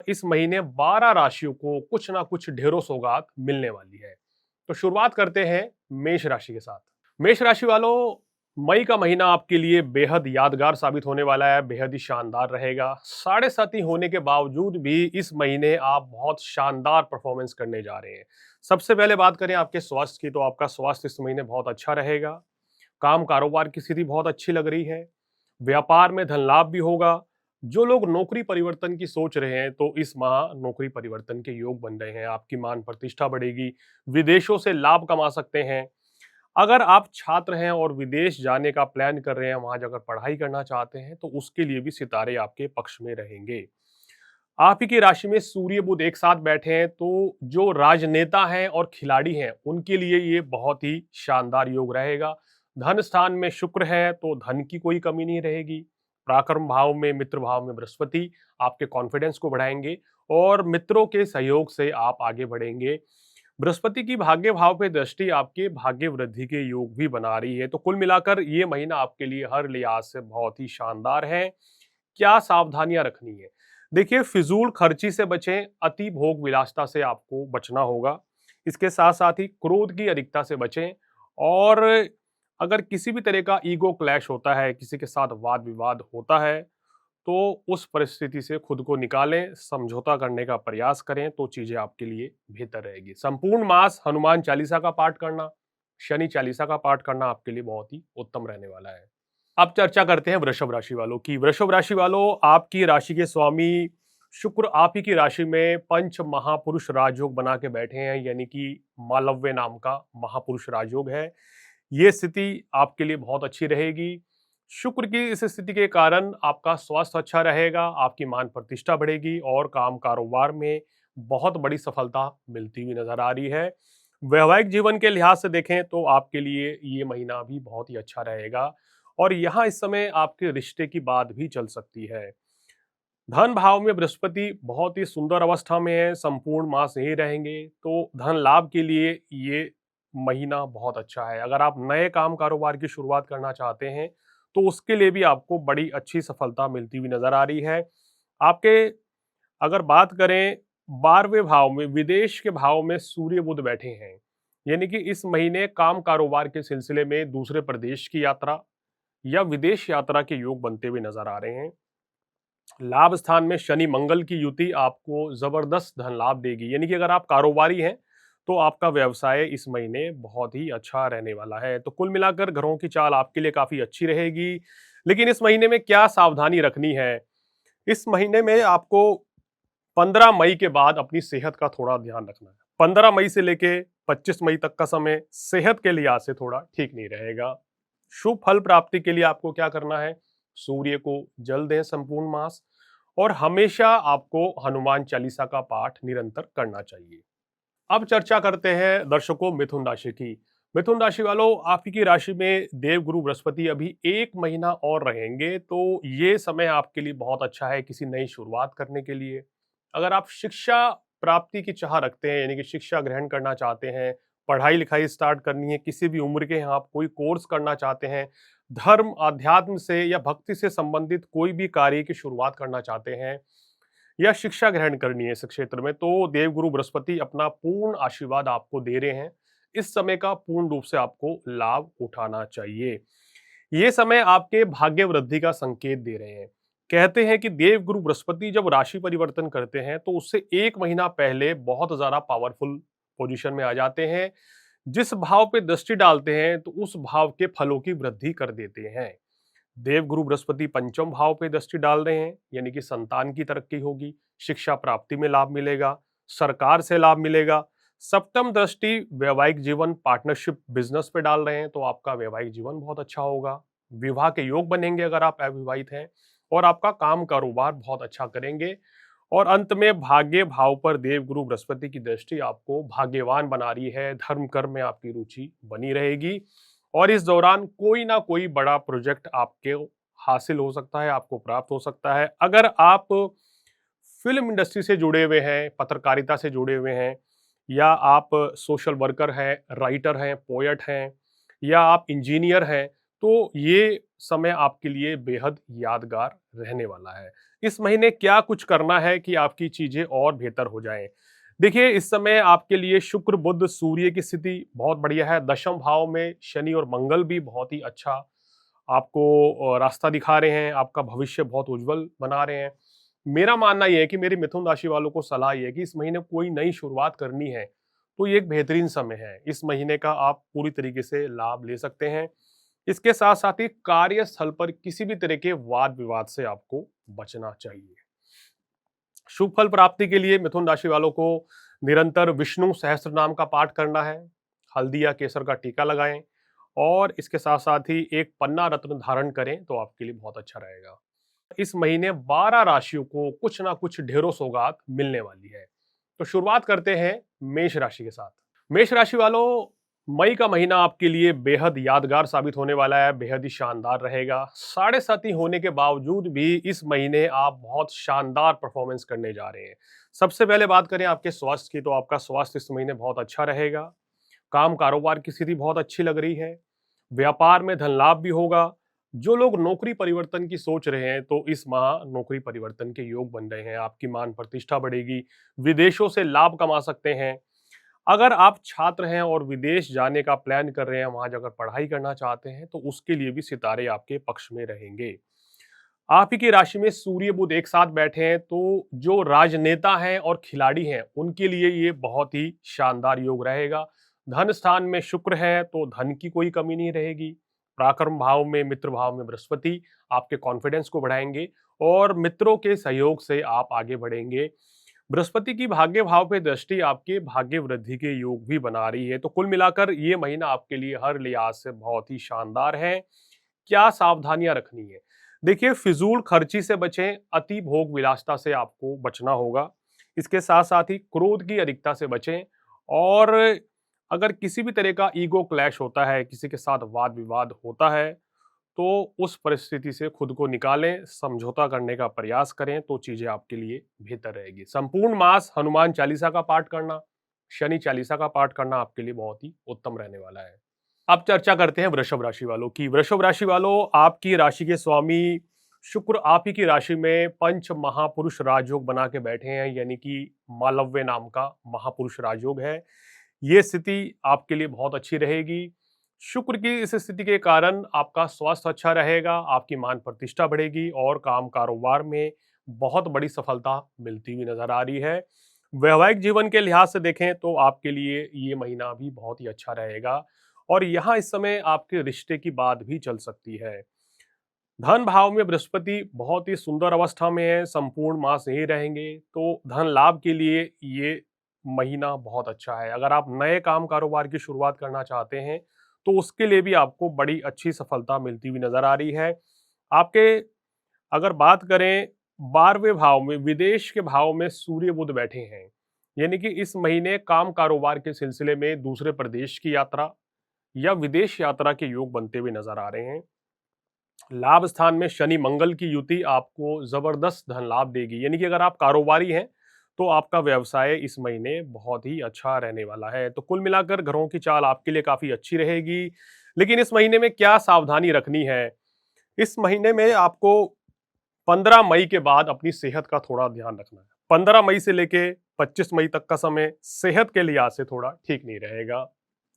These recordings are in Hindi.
इस महीने 12 राशियों को कुछ ना कुछ ढेरों सौगात मिलने वाली है। तो शुरुआत करते हैं मेष राशि के साथ। मेष राशि वालों, मई का महीना आपके लिए बेहद यादगार साबित होने वाला है, बेहद ही शानदार रहेगा। साढ़े साथी होने के बावजूद भी इस महीने आप बहुत शानदार परफॉर्मेंस करने जा रहे हैं। सबसे पहले बात करें आपके स्वास्थ्य की, तो आपका स्वास्थ्य इस महीने बहुत अच्छा रहेगा। काम कारोबार की स्थिति बहुत अच्छी लग रही है। व्यापार में धन लाभ भी होगा। जो लोग नौकरी परिवर्तन की सोच रहे हैं, तो इस माह नौकरी परिवर्तन के योग बन रहे हैं। आपकी मान प्रतिष्ठा बढ़ेगी। विदेशों से लाभ कमा सकते हैं। अगर आप छात्र हैं और विदेश जाने का प्लान कर रहे हैं, वहां जाकर पढ़ाई करना चाहते हैं, तो उसके लिए भी सितारे आपके पक्ष में रहेंगे। आप ही की राशि में सूर्य बुध एक साथ बैठे हैं, तो जो राजनेता हैं और खिलाड़ी हैं, उनके लिए ये बहुत ही शानदार योग रहेगा। धन स्थान में शुक्र है, तो धन की कोई कमी नहीं रहेगी। पराक्रम भाव में, मित्र भाव में बृहस्पति आपके कॉन्फिडेंस को बढ़ाएंगे और मित्रों के सहयोग से आप आगे बढ़ेंगे। बृहस्पति की भाग्य भाव पे दृष्टि आपके भाग्य वृद्धि के योग भी बना रही है। तो कुल मिलाकर ये महीना आपके लिए हर लिहाज से बहुत ही शानदार है। क्या सावधानियां रखनी है? देखिए, फिजूल खर्ची से बचें, अति भोग विलासता से आपको बचना होगा। इसके साथ साथ ही क्रोध की अधिकता से बचें। और अगर किसी भी तरह का ईगो क्लैश होता है, किसी के साथ वाद विवाद होता है, तो उस परिस्थिति से खुद को निकालें, समझौता करने का प्रयास करें, तो चीजें आपके लिए बेहतर रहेगी। संपूर्ण मास हनुमान चालीसा का पाठ करना, शनि चालीसा का पाठ करना आपके लिए बहुत ही उत्तम रहने वाला है। अब चर्चा करते हैं वृषभ राशि वालों की। वृषभ राशि वालों, आपकी राशि के स्वामी शुक्र आप ही की राशि में पंच महापुरुष राजयोग बना के बैठे हैं, यानी कि मालव्य नाम का महापुरुष राजयोग है। ये स्थिति आपके लिए बहुत अच्छी रहेगी। शुक्र की इस स्थिति के कारण आपका स्वास्थ्य अच्छा रहेगा, आपकी मान प्रतिष्ठा बढ़ेगी और काम कारोबार में बहुत बड़ी सफलता मिलती हुई नजर आ रही है। वैवाहिक जीवन के लिहाज से देखें तो आपके लिए ये महीना भी बहुत ही अच्छा रहेगा और यहाँ इस समय आपके रिश्ते की बात भी चल सकती है। धन भाव में बृहस्पति बहुत ही सुंदर अवस्था में है, संपूर्ण मास यही रहेंगे, तो धन लाभ के लिए ये महीना बहुत अच्छा है। अगर आप नए काम कारोबार की शुरुआत करना चाहते हैं, तो उसके लिए भी आपको बड़ी अच्छी सफलता मिलती हुई नजर आ रही है। आपके अगर बात करें 12वें भाव में, विदेश के भाव में सूर्य बुध बैठे हैं, यानी कि इस महीने काम कारोबार के सिलसिले में दूसरे प्रदेश की यात्रा या विदेश यात्रा के योग बनते हुए नजर आ रहे हैं। लाभ स्थान में शनि मंगल की युति आपको जबरदस्त धन लाभ देगी, यानी कि अगर आप कारोबारी हैं, तो आपका व्यवसाय इस महीने बहुत ही अच्छा रहने वाला है। तो कुल मिलाकर ग्रहों की चाल आपके लिए काफी अच्छी रहेगी। लेकिन इस महीने में क्या सावधानी रखनी है? इस महीने में आपको 15 मई के बाद अपनी सेहत का थोड़ा ध्यान रखना है। 15 मई से लेके 25 मई तक का समय सेहत के लिहाज से थोड़ा ठीक नहीं रहेगा। शुभ फल प्राप्ति के लिए आपको क्या करना है? सूर्य को जल दें संपूर्ण मास और हमेशा आपको हनुमान चालीसा का पाठ निरंतर करना चाहिए। अब चर्चा करते हैं दर्शकों मिथुन राशि की। मिथुन राशि वालों, आपकी राशि में देवगुरु बृहस्पति अभी एक महीना और रहेंगे, तो ये समय आपके लिए बहुत अच्छा है किसी नई शुरुआत करने के लिए। अगर आप शिक्षा प्राप्ति की चाह रखते हैं, यानी कि शिक्षा ग्रहण करना चाहते हैं, पढ़ाई लिखाई स्टार्ट करनी है, किसी भी उम्र के हैं, आप कोई कोर्स करना चाहते हैं, धर्म अध्यात्म से या भक्ति से संबंधित कोई भी कार्य की शुरुआत करना चाहते हैं या शिक्षा ग्रहण करनी है इस क्षेत्र में, तो देवगुरु बृहस्पति अपना पूर्ण आशीर्वाद आपको दे रहे हैं। इस समय का पूर्ण रूप से आपको लाभ उठाना चाहिए। ये समय आपके भाग्य वृद्धि का संकेत दे रहे हैं। कहते हैं कि देवगुरु बृहस्पति जब राशि परिवर्तन करते हैं, तो उससे एक महीना पहले बहुत ज्यादा पावरफुल पोजीशन में आ जाते हैं। जिस भाव पे दृष्टि डालते हैं, तो उस भाव के फलों की वृद्धि कर देते हैं। देवगुरु बृहस्पति पंचम भाव पे दृष्टि डाल रहे हैं, यानी कि संतान की तरक्की होगी, शिक्षा प्राप्ति में लाभ मिलेगा, सरकार से लाभ मिलेगा। सप्तम दृष्टि वैवाहिक जीवन, पार्टनरशिप, बिजनेस पे डाल रहे हैं, तो आपका वैवाहिक जीवन बहुत अच्छा होगा। विवाह के योग बनेंगे अगर आप अविवाहित हैं, और आपका काम कारोबार बहुत अच्छा करेंगे। और अंत में भाग्य भाव पर देवगुरु बृहस्पति की दृष्टि आपको भाग्यवान बना रही है। धर्म कर्म में आपकी रुचि बनी रहेगी और इस दौरान कोई ना कोई बड़ा प्रोजेक्ट आपके हासिल हो सकता है, आपको प्राप्त हो सकता है। अगर आप फिल्म इंडस्ट्री से जुड़े हुए हैं, पत्रकारिता से जुड़े हुए हैं, या आप सोशल वर्कर हैं, राइटर हैं, पोएट हैं, या आप इंजीनियर हैं, तो ये समय आपके लिए बेहद यादगार रहने वाला है। इस महीने क्या कुछ करना है कि आपकी चीजें और बेहतर हो जाएं? देखिए, इस समय आपके लिए शुक्र बुध सूर्य की स्थिति बहुत बढ़िया है। दशम भाव में शनि और मंगल भी बहुत ही अच्छा आपको रास्ता दिखा रहे हैं, आपका भविष्य बहुत उज्जवल बना रहे हैं। मेरा मानना यह है कि मेरी मिथुन राशि वालों को सलाह यह है कि इस महीने कोई नई शुरुआत करनी है तो ये एक बेहतरीन समय है। इस महीने का आप पूरी तरीके से लाभ ले सकते हैं। इसके साथ साथ ही कार्यस्थल पर किसी भी तरह के वाद विवाद से आपको बचना चाहिए। शुभ फल प्राप्ति के लिए मिथुन राशि वालों को निरंतर विष्णु सहस्त्र नाम का पाठ करना है, हल्दी या केसर का टीका लगाएं और इसके साथ साथ ही एक पन्ना रत्न धारण करें तो आपके लिए बहुत अच्छा रहेगा। इस महीने 12 राशियों को कुछ ना कुछ ढेरों सौगात मिलने वाली है। तो शुरुआत करते हैं मेष राशि के साथ। मेष राशि वालों, मई का महीना आपके लिए बेहद यादगार साबित होने वाला है, बेहद ही शानदार रहेगा। साढ़े साथी होने के बावजूद भी इस महीने आप बहुत शानदार परफॉर्मेंस करने जा रहे हैं। सबसे पहले बात करें आपके स्वास्थ्य की, तो आपका स्वास्थ्य इस महीने बहुत अच्छा रहेगा। काम कारोबार की स्थिति बहुत अच्छी लग रही है। व्यापार में धन लाभ भी होगा। जो लोग नौकरी परिवर्तन की सोच रहे हैं तो इस माह नौकरी परिवर्तन के योग बन रहे हैं। आपकी मान प्रतिष्ठा बढ़ेगी। विदेशों से लाभ कमा सकते हैं। अगर आप छात्र हैं और विदेश जाने का प्लान कर रहे हैं, वहां जाकर पढ़ाई करना चाहते हैं, तो उसके लिए भी सितारे आपके पक्ष में रहेंगे। आप ही की राशि में सूर्य बुध एक साथ बैठे हैं, तो जो राजनेता हैं और खिलाड़ी हैं उनके लिए ये बहुत ही शानदार योग रहेगा। धन स्थान में शुक्र है तो धन की कोई कमी नहीं रहेगी। पराक्रम भाव में, मित्र भाव में बृहस्पति आपके कॉन्फिडेंस को बढ़ाएंगे और मित्रों के सहयोग से आप आगे बढ़ेंगे। बृहस्पति की भाग्य भाव पे दृष्टि आपके भाग्य वृद्धि के योग भी बना रही है। तो कुल मिलाकर ये महीना आपके लिए हर लिहाज से बहुत ही शानदार है। क्या सावधानियां रखनी है? देखिए, फिजूल खर्ची से बचें, अति भोग विलासिता से आपको बचना होगा। इसके साथ साथ ही क्रोध की अधिकता से बचें और अगर किसी भी तरह का ईगो क्लैश होता है, किसी के साथ वाद विवाद होता है, तो उस परिस्थिति से खुद को निकालें, समझौता करने का प्रयास करें तो चीजें आपके लिए बेहतर रहेगी। संपूर्ण मास हनुमान चालीसा का पाठ करना, शनि चालीसा का पाठ करना आपके लिए बहुत ही उत्तम रहने वाला है। अब चर्चा करते हैं वृषभ राशि वालों की। वृषभ राशि वालों, आपकी राशि के स्वामी शुक्र आप ही की राशि में पंच महापुरुष राजयोग बना के बैठे हैं, यानी कि मालव्य नाम का महापुरुष राजयोग है। ये स्थिति आपके लिए बहुत अच्छी रहेगी। शुक्र की इस स्थिति के कारण आपका स्वास्थ्य अच्छा रहेगा, आपकी मान प्रतिष्ठा बढ़ेगी और काम कारोबार में बहुत बड़ी सफलता मिलती हुई नजर आ रही है। वैवाहिक जीवन के लिहाज से देखें तो आपके लिए ये महीना भी बहुत ही अच्छा रहेगा और यहाँ इस समय आपके रिश्ते की बात भी चल सकती है। धन भाव में बृहस्पति बहुत ही सुंदर अवस्था में है, संपूर्ण मास यही रहेंगे, तो धन लाभ के लिए ये महीना बहुत अच्छा है। अगर आप नए काम कारोबार की शुरुआत करना चाहते हैं तो उसके लिए भी आपको बड़ी अच्छी सफलता मिलती हुई नजर आ रही है। आपके अगर बात करें 12वें भाव में, विदेश के भाव में सूर्य बुध बैठे हैं, यानी कि इस महीने काम कारोबार के सिलसिले में दूसरे प्रदेश की यात्रा या विदेश यात्रा के योग बनते हुए नजर आ रहे हैं। लाभ स्थान में शनि मंगल की युति आपको जबरदस्त धन लाभ देगी, यानी कि अगर आप कारोबारी हैं तो आपका व्यवसाय इस महीने बहुत ही अच्छा रहने वाला है। तो कुल मिलाकर घरों की चाल आपके लिए काफी अच्छी रहेगी। लेकिन इस महीने में क्या सावधानी रखनी है? इस महीने में आपको 15 मई के बाद अपनी सेहत का थोड़ा ध्यान रखना है। 15 मई से लेके 25 मई तक का समय सेहत के लिहाज से थोड़ा ठीक नहीं रहेगा।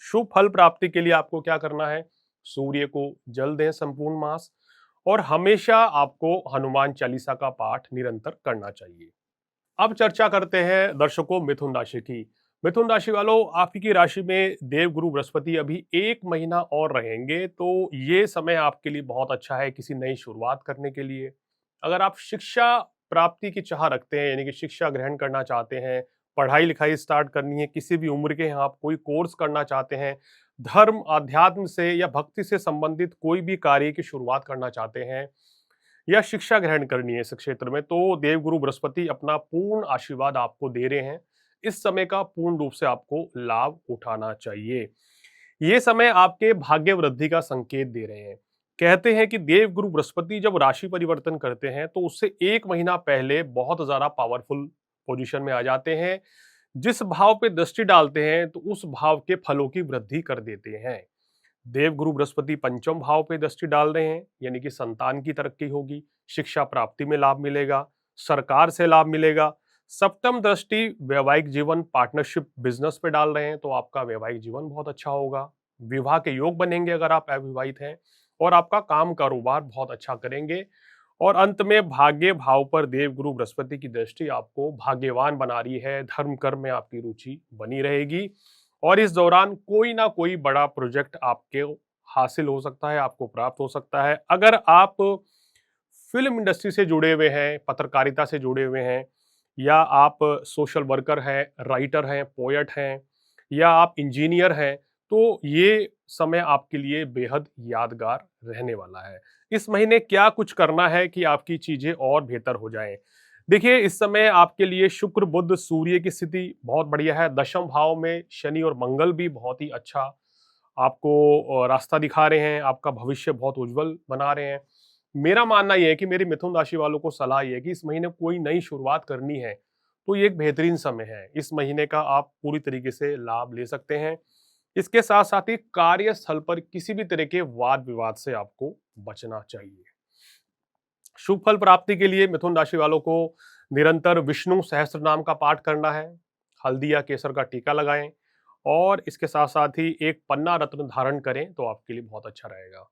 शुभ फल प्राप्ति के लिए आपको क्या करना है? सूर्य को जल दें संपूर्ण मास और हमेशा आपको हनुमान चालीसा का पाठ निरंतर करना चाहिए। अब चर्चा करते हैं दर्शकों मिथुन राशि की। मिथुन राशि वालों, आपकी राशि में देवगुरु बृहस्पति अभी एक महीना और रहेंगे, तो ये समय आपके लिए बहुत अच्छा है किसी नई शुरुआत करने के लिए। अगर आप शिक्षा प्राप्ति की चाह रखते हैं, यानी कि शिक्षा ग्रहण करना चाहते हैं, पढ़ाई लिखाई स्टार्ट करनी है, किसी भी उम्र के हैं आप, कोई कोर्स करना चाहते हैं, धर्म अध्यात्म से या भक्ति से संबंधित कोई भी कार्य की शुरुआत करना चाहते हैं या शिक्षा ग्रहण करनी है इस क्षेत्र में, तो देवगुरु बृहस्पति अपना पूर्ण आशीर्वाद आपको दे रहे हैं। इस समय का पूर्ण रूप से आपको लाभ उठाना चाहिए। ये समय आपके भाग्य वृद्धि का संकेत दे रहे हैं। कहते हैं कि देवगुरु बृहस्पति जब राशि परिवर्तन करते हैं तो उससे एक महीना पहले बहुत ज्यादा पावरफुल पोजीशन में आ जाते हैं। जिस भाव पे दृष्टि डालते हैं तो उस भाव के फलों की वृद्धि कर देते हैं। देवगुरु बृहस्पति पंचम भाव पे दृष्टि डाल रहे हैं, यानी कि संतान की तरक्की होगी, शिक्षा प्राप्ति में लाभ मिलेगा, सरकार से लाभ मिलेगा। सप्तम दृष्टि वैवाहिक जीवन, पार्टनरशिप, बिजनेस पे डाल रहे हैं तो आपका वैवाहिक जीवन बहुत अच्छा होगा। विवाह के योग बनेंगे अगर आप अविवाहित हैं, और आपका काम कारोबार बहुत अच्छा करेंगे। और अंत में भाग्य भाव पर देवगुरु बृहस्पति की दृष्टि आपको भाग्यवान बना रही है, धर्म कर्म में आपकी रुचि बनी रहेगी, और इस दौरान कोई ना कोई बड़ा प्रोजेक्ट आपके हासिल हो सकता है, आपको प्राप्त हो सकता है। अगर आप फिल्म इंडस्ट्री से जुड़े हुए हैं, पत्रकारिता से जुड़े हुए हैं, या आप सोशल वर्कर हैं, राइटर हैं, पोएट हैं, या आप इंजीनियर हैं, तो ये समय आपके लिए बेहद यादगार रहने वाला है। इस महीने क्या कुछ करना है कि आपकी चीजें और बेहतर हो जाएं? देखिए, इस समय आपके लिए शुक्र, बुध, सूर्य की स्थिति बहुत बढ़िया है। दशम भाव में शनि और मंगल भी बहुत ही अच्छा आपको रास्ता दिखा रहे हैं, आपका भविष्य बहुत उज्जवल बना रहे हैं। मेरा मानना यह है कि मेरी मिथुन राशि वालों को सलाह यह है कि इस महीने कोई नई शुरुआत करनी है तो ये एक बेहतरीन समय है। इस महीने का आप पूरी तरीके से लाभ ले सकते हैं। इसके साथ साथ ही कार्यस्थल पर किसी भी तरह के वाद विवाद से आपको बचना चाहिए। शुभ फल प्राप्ति के लिए मिथुन राशि वालों को निरंतर विष्णु सहस्त्र नाम का पाठ करना है, हल्दी या केसर का टीका लगाएं, और इसके साथ साथ ही एक पन्ना रत्न धारण करें तो आपके लिए बहुत अच्छा रहेगा।